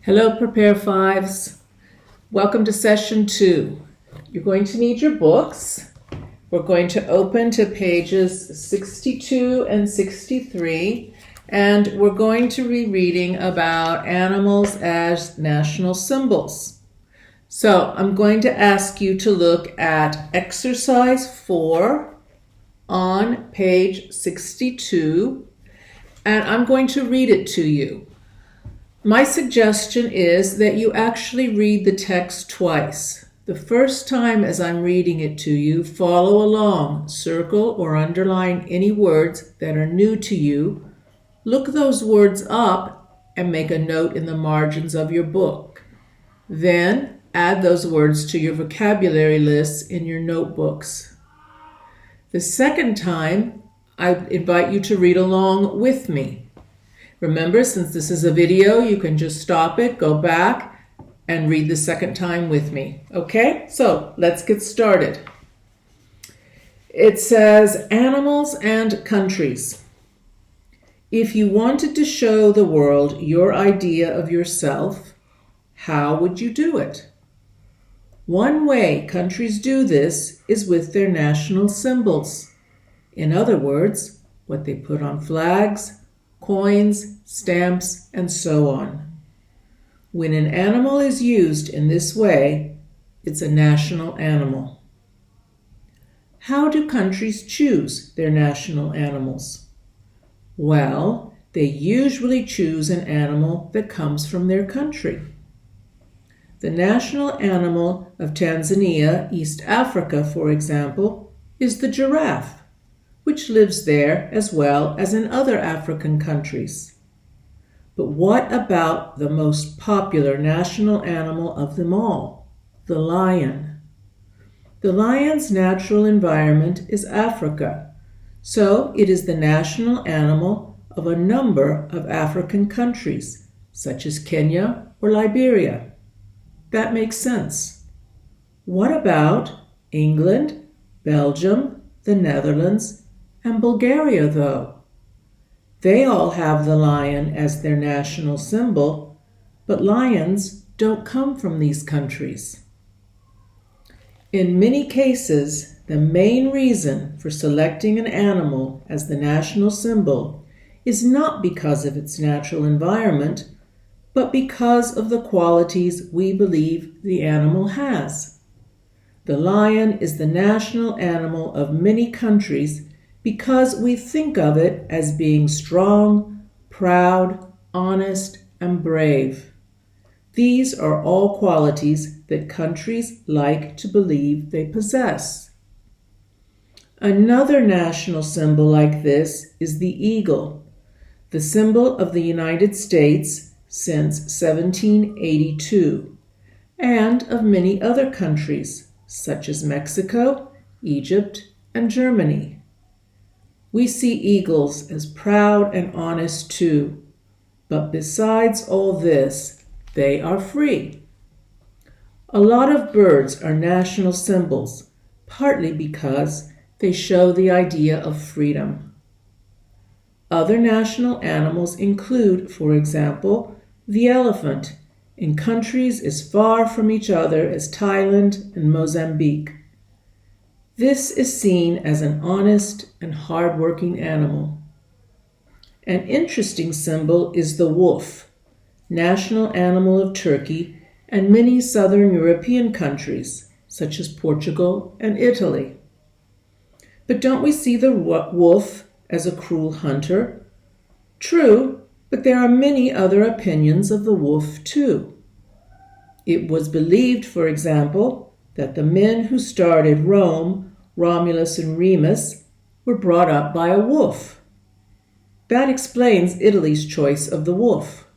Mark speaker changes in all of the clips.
Speaker 1: Hello, Prepare5s. Welcome to Session 2. You're going to need your books. We're going to open to pages 62 and 63, and we're going to be reading about animals as national symbols. So I'm going to ask you to look at exercise 4 on page 62, and I'm going to read it to you. My suggestion is that you actually read the text twice. The first time as I'm reading it to you, follow along, circle or underline any words that are new to you. Look those words up and make a note in the margins of your book. Then add those words to your vocabulary lists in your notebooks. The second time, I invite you to read along with me. Remember, since this is a video, you can just stop it, go back, and read the second time with me. Okay, so let's get started. It says, animals and countries. If you wanted to show the world your idea of yourself, how would you do it? One way countries do this is with their national symbols. In other words, what they put on flags, coins, stamps, and so on. When an animal is used in this way, it's a national animal. How do countries choose their national animals? Well, they usually choose an animal that comes from their country. The national animal of Tanzania, East Africa, for example, is the giraffe, which lives there as well as in other African countries. But what about the most popular national animal of them all, the lion? The lion's natural environment is Africa, so it is the national animal of a number of African countries, such as Kenya or Liberia. That makes sense. What about England, Belgium, the Netherlands, and Bulgaria, though? They all have the lion as their national symbol, but lions don't come from these countries. In many cases, the main reason for selecting an animal as the national symbol is not because of its natural environment, but because of the qualities we believe the animal has. The lion is the national animal of many countries because we think of it as being strong, proud, honest, and brave. These are all qualities that countries like to believe they possess. Another national symbol like this is the eagle, the symbol of the United States since 1782, and of many other countries, such as Mexico, Egypt, and Germany. We see eagles as proud and honest too, but besides all this, they are free. A lot of birds are national symbols, partly because they show the idea of freedom. Other national animals include, for example, the elephant in countries as far from each other as Thailand and Mozambique. This is seen as an honest and hard-working animal. An interesting symbol is the wolf, national animal of Turkey and many southern European countries, such as Portugal and Italy. But don't we see the wolf as a cruel hunter? True, but there are many other opinions of the wolf too. It was believed, for example, that the men who started Rome, Romulus and Remus, were brought up by a wolf. That explains Italy's choice of the wolf.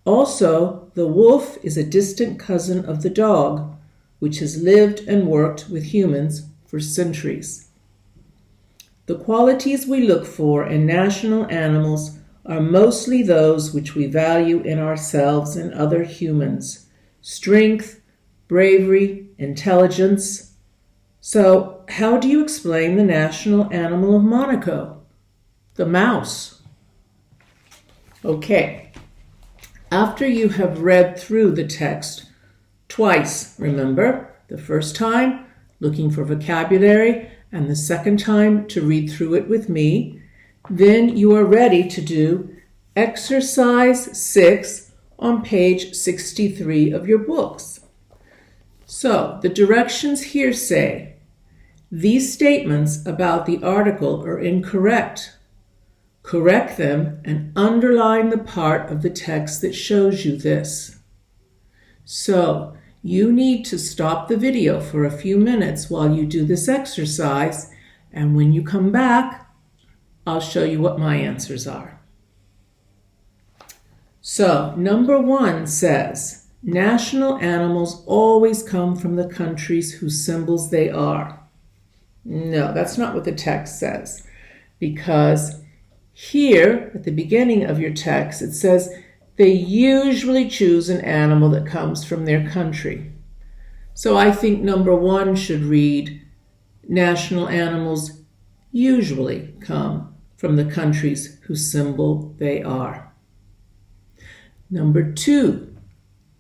Speaker 1: Also, the wolf is a distant cousin of the dog, which has lived and worked with humans for centuries. The qualities we look for in national animals are mostly those which we value in ourselves and other humans: strength, bravery, intelligence. So, how do you explain the national animal of Monaco? The mouse. Okay. after you have read through the text twice, remember, the first time looking for vocabulary and the second time to read through it with me, then you are ready to do exercise 6 on page 63 of your books. So the directions here say, these statements about the article are incorrect. Correct them and underline the part of the text that shows you this. So you need to stop the video for a few minutes while you do this exercise, and when you come back, I'll show you what my answers are. So, number 1 says, national animals always come from the countries whose symbols they are. No, that's not what the text says, because here at the beginning of your text it says they usually choose an animal that comes from their country. So I think number 1 should read, national animals usually come from the countries whose symbol they are. Number 2,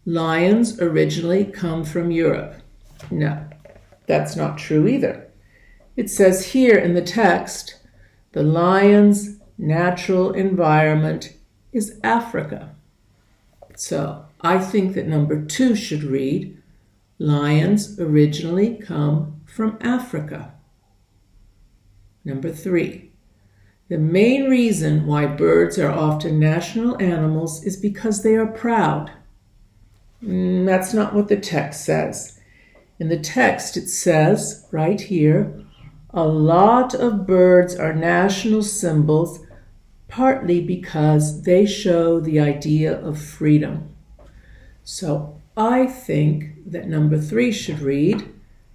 Speaker 1: lions originally come from Europe. No, that's not true either. It says here in the text, the lion's natural environment is Africa. So I think that number 2 should read, lions originally come from Africa. Number 3, the main reason why birds are often national animals is because they are proud. That's not what the text says. In the text it says, right here, a lot of birds are national symbols partly because they show the idea of freedom. So I think that number 3 should read,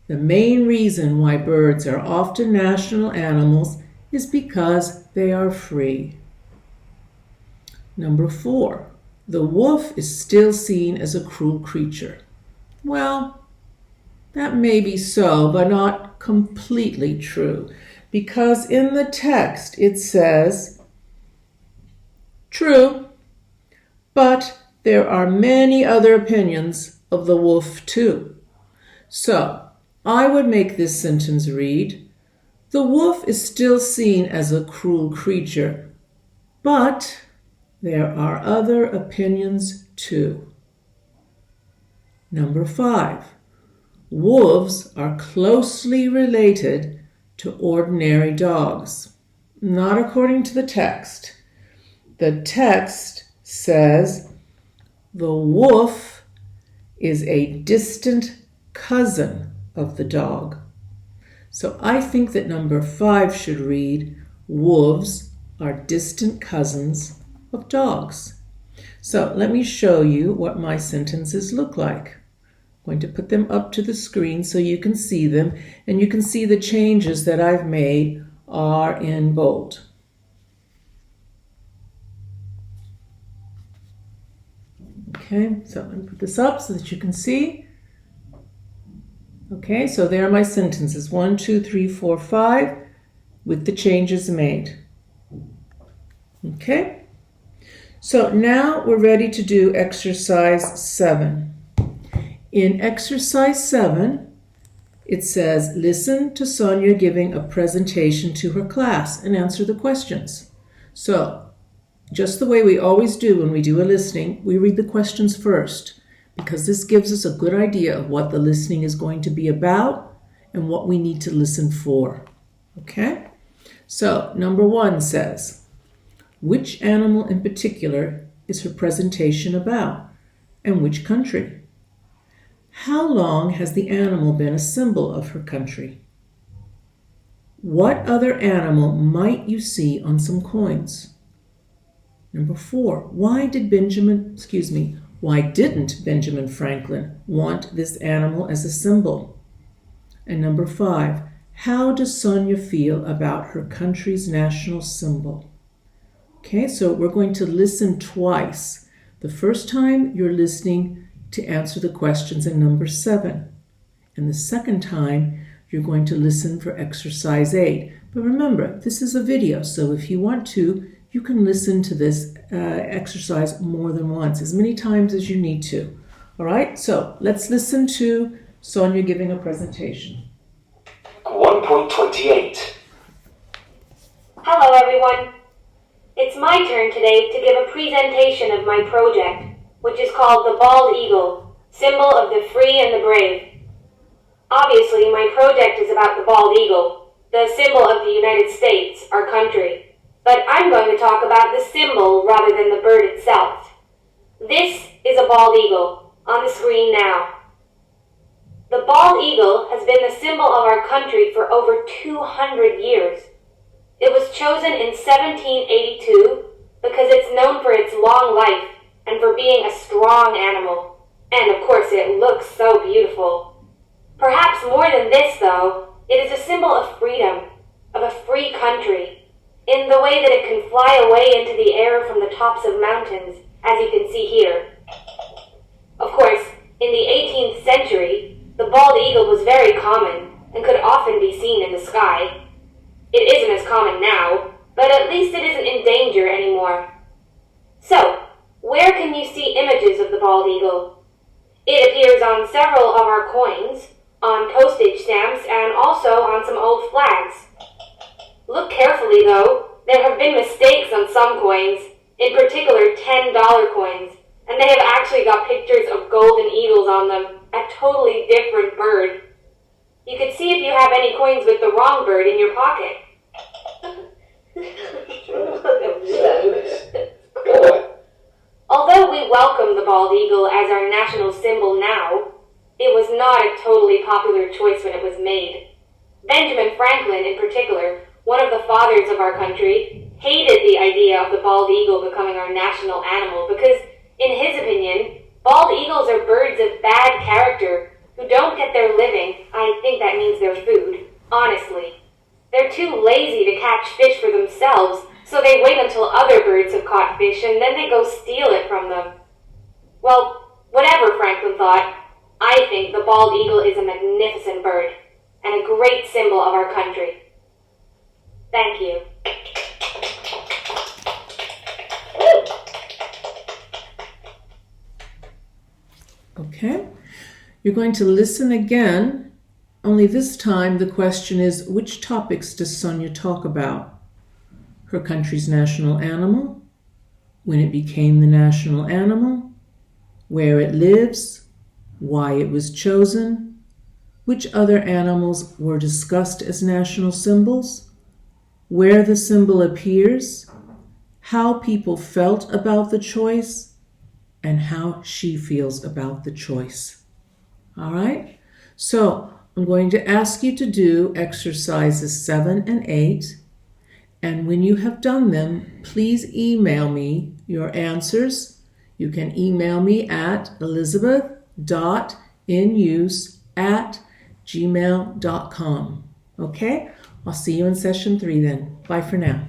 Speaker 1: the main reason why birds are often national animals is because they are free. Number 4, the wolf is still seen as a cruel creature. Well, that may be so, but not completely true, because in the text it says, true, but there are many other opinions of the wolf too. So I would make this sentence read, the wolf is still seen as a cruel creature, but there are other opinions too. Number 5, wolves are closely related to ordinary dogs. Not according to the text. The text says the wolf is a distant cousin of the dog. So I think that number 5 should read, wolves are distant cousins of dogs. So let me show you what my sentences look like. I'm going to put them up to the screen so you can see them, and you can see the changes that I've made are in bold. Okay, so let me put this up so that you can see. Okay, so there are my sentences, 1, 2, 3, 4, 5, with the changes made. Okay, so now we're ready to do exercise 7. In exercise 7, it says, listen to Sonia giving a presentation to her class and answer the questions. So, just the way we always do when we do a listening, we read the questions first, because this gives us a good idea of what the listening is going to be about and what we need to listen for. Okay? So, number 1 says, which animal in particular is her presentation about, and which country? How long has the animal been a symbol of her country? What other animal might you see on some coins? Number 4, why didn't Benjamin Franklin want this animal as a symbol? And number 5, how does Sonia feel about her country's national symbol? Okay, so we're going to listen twice. The first time you're listening to answer the questions in number 7. And the second time you're going to listen for exercise 8. But remember, this is a video, so if you want to, you you can listen to this exercise more than once, as many times as you need to. All right, so let's listen to Sonia giving a presentation.
Speaker 2: 1.28.
Speaker 3: Hello everyone. It's my turn today to give a presentation of my project, which is called the Bald Eagle, symbol of the free and the brave. Obviously, my project is about the bald eagle, the symbol of the United States, our country. But I'm going to talk about the symbol rather than the bird itself. This is a bald eagle, on the screen now. The bald eagle has been the symbol of our country for over 200 years. It was chosen in 1782 because it's known for its long life and for being a strong animal. And of course, it looks so beautiful. Perhaps more than this, though, it is a symbol of freedom, of a free country, in the way that it can fly away into the air from the tops of mountains, as you can see here. Of course, in the 18th century, the bald eagle was very common and could often be seen in the sky. It isn't as common now, but at least it isn't in danger anymore. So, where can you see images of the bald eagle? It appears on several of our coins, on postage stamps, and also on some old flags. Look carefully though, there have been mistakes on some coins, in particular $10 coins, and they have actually got pictures of golden eagles on them, a totally different bird. You could see if you have any coins with the wrong bird in your pocket. Although we welcome the bald eagle as our national symbol now, it was not a totally popular choice when it was made. Benjamin Franklin, in particular, one of the fathers of our country, hated the idea of the bald eagle becoming our national animal because, in his opinion, bald eagles are birds of bad character who don't get their living, I think that means their food, honestly. They're too lazy to catch fish for themselves, so they wait until other birds have caught fish and then they go steal it from them. Well, whatever Franklin thought, I think the bald eagle is a magnificent bird and a great symbol of our country. Thank you.
Speaker 1: Okay, you're going to listen again, only this time the question is, which topics does Sonia talk about? Her country's national animal, when it became the national animal, where it lives, why it was chosen, which other animals were discussed as national symbols, where the symbol appears, how people felt about the choice, and how she feels about the choice. All right? So I'm going to ask you to do exercises 7 and 8. And when you have done them, please email me your answers. You can email me at elizabeth.inuse@gmail.com. Okay? I'll see you in session 3 then. Bye for now.